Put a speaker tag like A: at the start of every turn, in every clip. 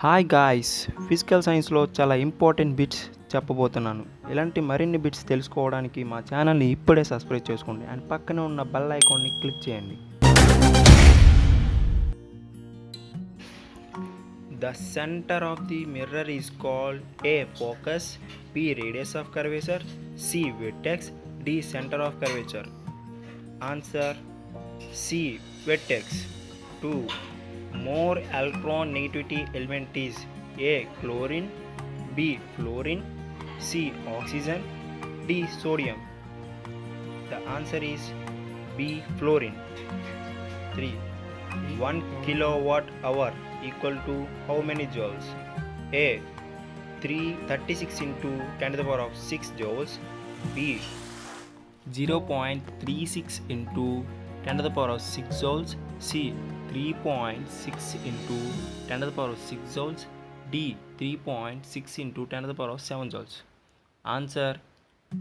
A: Hi guys, physical సైన్స్లో చాలా important bits చెప్పబోతున్నాను. ఇలాంటి మరిన్ని బిట్స్ తెలుసుకోవడానికి మా ఛానల్ని ఇప్పుడే సబ్స్క్రైబ్ చేసుకోండి అండ్ పక్కనే ఉన్న బెల్ ఐకాన్ని క్లిక్ చేయండి. The center of the mirror is called A. Focus, B. Radius of curvature, C. Vertex, D. Center of curvature. Answer C. Vertex. 2. More electron negativity element is A. Chlorine, B. Fluorine, C. Oxygen, D. Sodium. The answer is B. Fluorine. 3. 1 kilowatt hour equal to how many joules? A. 336 into 10 to the power of 6 joules, B. 0.36 into 10 to the power of 6 joules, C. 3.6 into 10 to the power of 6 joules, D. 3.6 into 10 to the power of 7 joules. Answer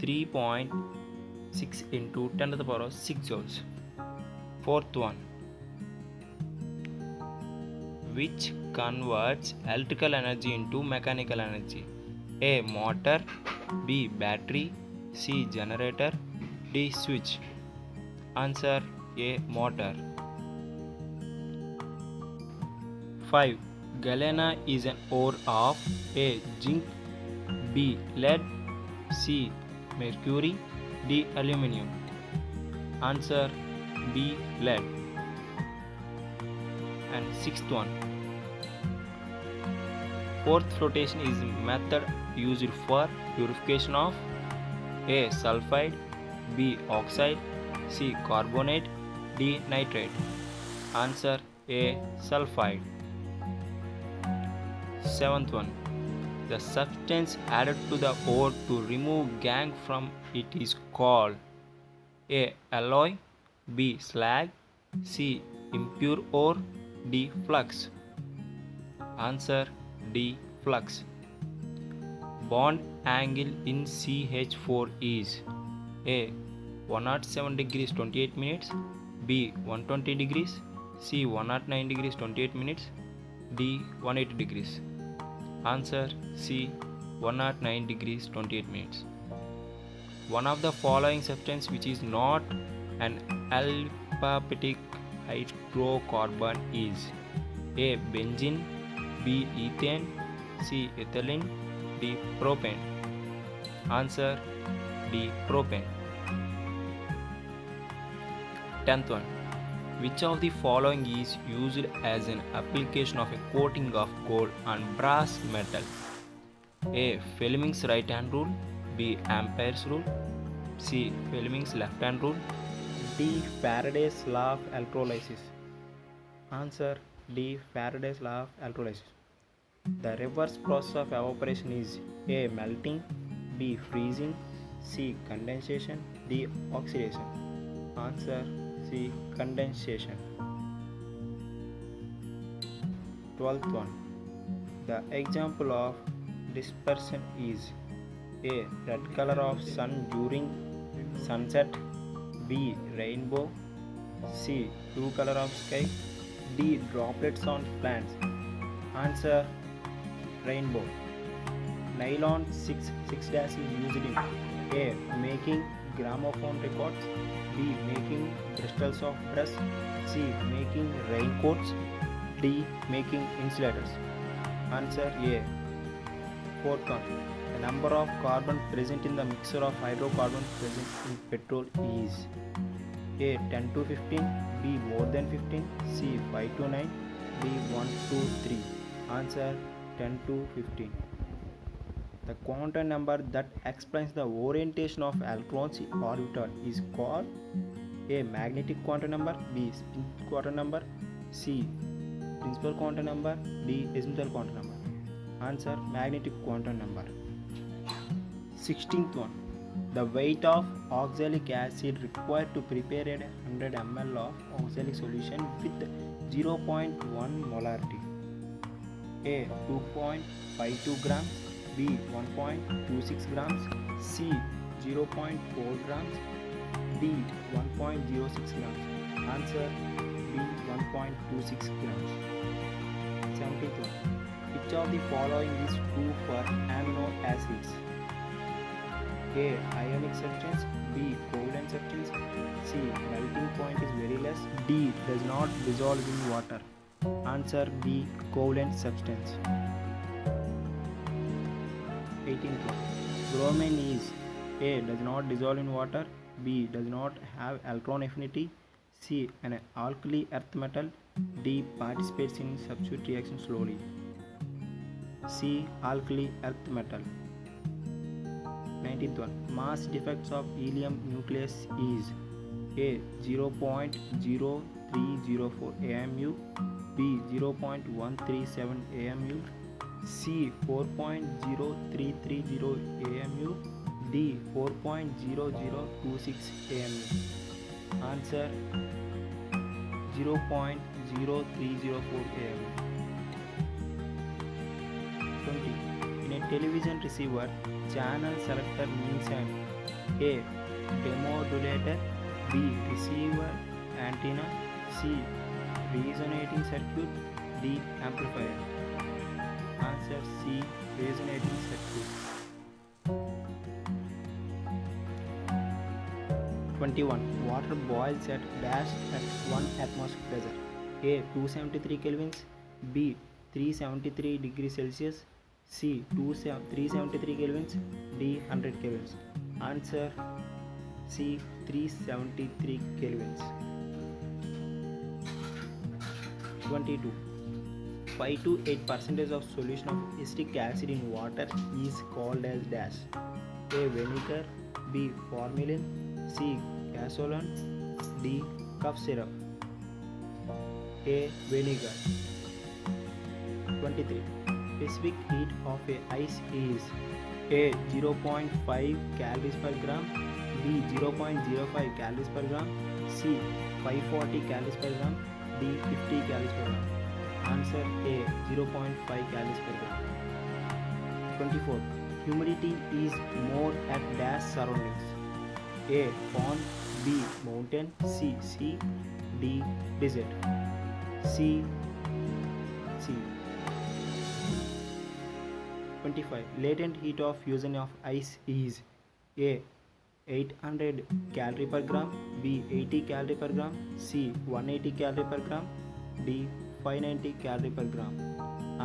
A: 3.6 into 10 to the power of 6 joules. Fourth one. Which converts electrical energy into mechanical energy? A. Motor, B. Battery, C. Generator, D. Switch. Answer A. Motor. 5. Galena is an ore of A. Zinc, B. Lead, C. Mercury, D. Aluminium. Answer B. Lead. And sixth one. Fourth flotation is method used for purification of A. Sulfide, B. Oxide, C. Carbonate, D. Nitrate. Answer A. Sulfide. Seventh one. The substance added to the ore to remove gangue from it is called A. Alloy, B. Slag, C. Impure ore, D. Flux. Answer D. Flux. Bond angle in CH4 is A. 107 degrees 28 minutes, B. 120 degrees, C. 109 degrees 28 minutes, D. 180 degrees. Answer C. 109 degrees 28 minutes. One of the following substance which is not an aliphatic hydrocarbon is A. Benzene, B. Ethane, C. Ethylene, D. Propane. Answer D. Propane. 10th one. Which of the following is used as an application of a coating of gold on brass metal? A. Fleming's right hand rule, B. Ampere's rule, C. Fleming's left hand rule, D. Faraday's law of electrolysis. Answer D. Faraday's law of electrolysis. The reverse process of evaporation is A. Melting, B. Freezing, C. Condensation, D. Oxidation. Answer C. Condensation. 12th one. The example of dispersion is A. Red color of sun during sunset, B. Rainbow, C. Blue color of sky, D. Droplets on plants. Answer rainbow. Nylon 6 dash is used in A. Making gramophone records, B. Making bristles of brass, C. Making raincoats, D. Making insulators. Answer A. Fourth one. The number of carbon present in the mixture of hydrocarbons present in petrol is A. 10 to 15, B. More than 15, C. 5 to 9, D. 1 to 3. Answer 10 to 15. The quantum number that explains the orientation of electrons in orbital is called A. Magnetic quantum number, B. Spin quantum number, C. Principal quantum number, D. Azimuthal quantum number. Answer magnetic quantum number. 16th one. The weight of oxalic acid required to prepare 100 ml of oxalic solution with 0.1 molarity. A. 2.52 grams, B. 1.26 grams, C. 0.4 grams, D. 1.06 grams. Answer B. 1.26 grams. 17th one. Which of the following is true for amino acids? A. Ionic substance. B. Covalent substance. C. Melting point is very less. D. Does not dissolve in water. Answer B. Covalent substance. 18th one. Bromine is A. Does not dissolve in water. B. Does not have electron affinity. C. An alkali earth metal. D. Participates in substitute reaction slowly. C. Alkali earth metal. 19th one. Mass defects of helium nucleus is A. 0.0304 AMU. B. 0.137 AMU. C. 4.0330 AMU. D. 4.0026 AMU. Answer 0.0304 AMU. 20. In a television receiver, channel selector means an A. Demodulator. B. Receiver antenna. C. Resonating circuit. D. Amplifier. Answer C. Resonating circuit. 21. Water boils at dash at 1 atmosphere pressure. A. 273 kelvins. B. 373 degrees Celsius. C. 373 kelvins. D. 100 kelvins. Answer C. 373 kelvins. 22. 5 to 8% of solution of acetic acid in water is called as dash. A. Vinegar. B. Formalin. C. Gasoline. D. Cough syrup. A. Vinegar. 23. Specific heat of a ice is A. 0.5 calories per gram. B. 0.05 calories per gram. C. 540 calories per gram. D. 50 calories per gram. Answer A. 0.5 calories per gram. 24. Humidity is more at dash surroundings. A. Pond. B. Mountain. C. Sea. D. Desert. C. 25. Latent heat of fusion of ice is A. 800 calorie per gram. B. 80 calorie per gram. C. 180 calorie per gram. D. 590 calorie per gram.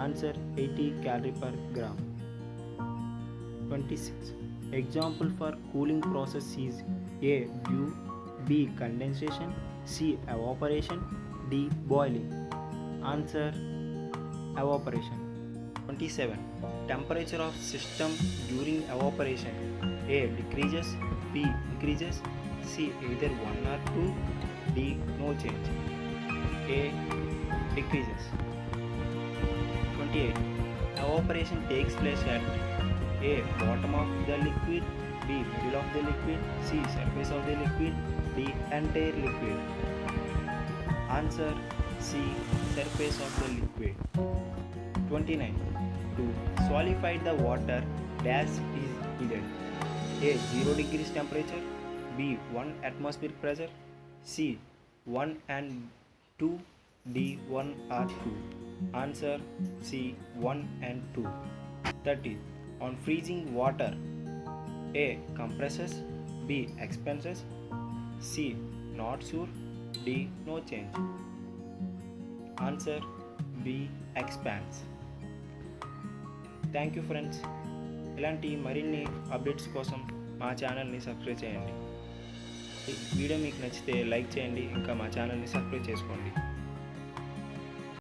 A: Answer 80 calorie per gram. 26. Example for cooling process is A. Dew. B. Condensation. C. Evaporation. D. Boiling. Answer evaporation. 27. Temperature of system during evaporation. A. Decreases. B. Increases. C. Either 1 or 2. D. No change. A. Decreases. 28. Evaporation takes place at A. Bottom of the liquid. B. Middle of the liquid. C. Surface of the liquid. D. Entire liquid. Answer C. Surface of the liquid. 29. To solidify the water, dash is needed. A. 0 degrees temperature. B. 1 atmospheric pressure. C. 1 and 2. D. 1 or 2. Answer C. 1 and 2. 30. On freezing water, A. Compresses. B. Expanses. C. Not sure. D. No change. Answer B. Expands. Thank you friends. ఇలాంటి మరిన్ని updates కోసం మా ఛానల్ని subscribe చేయండి. Video మీకు నచ్చితే like చేయండి, ఇంకా మా ఛానల్ని సబ్స్క్రైబ్ చేసుకోండి.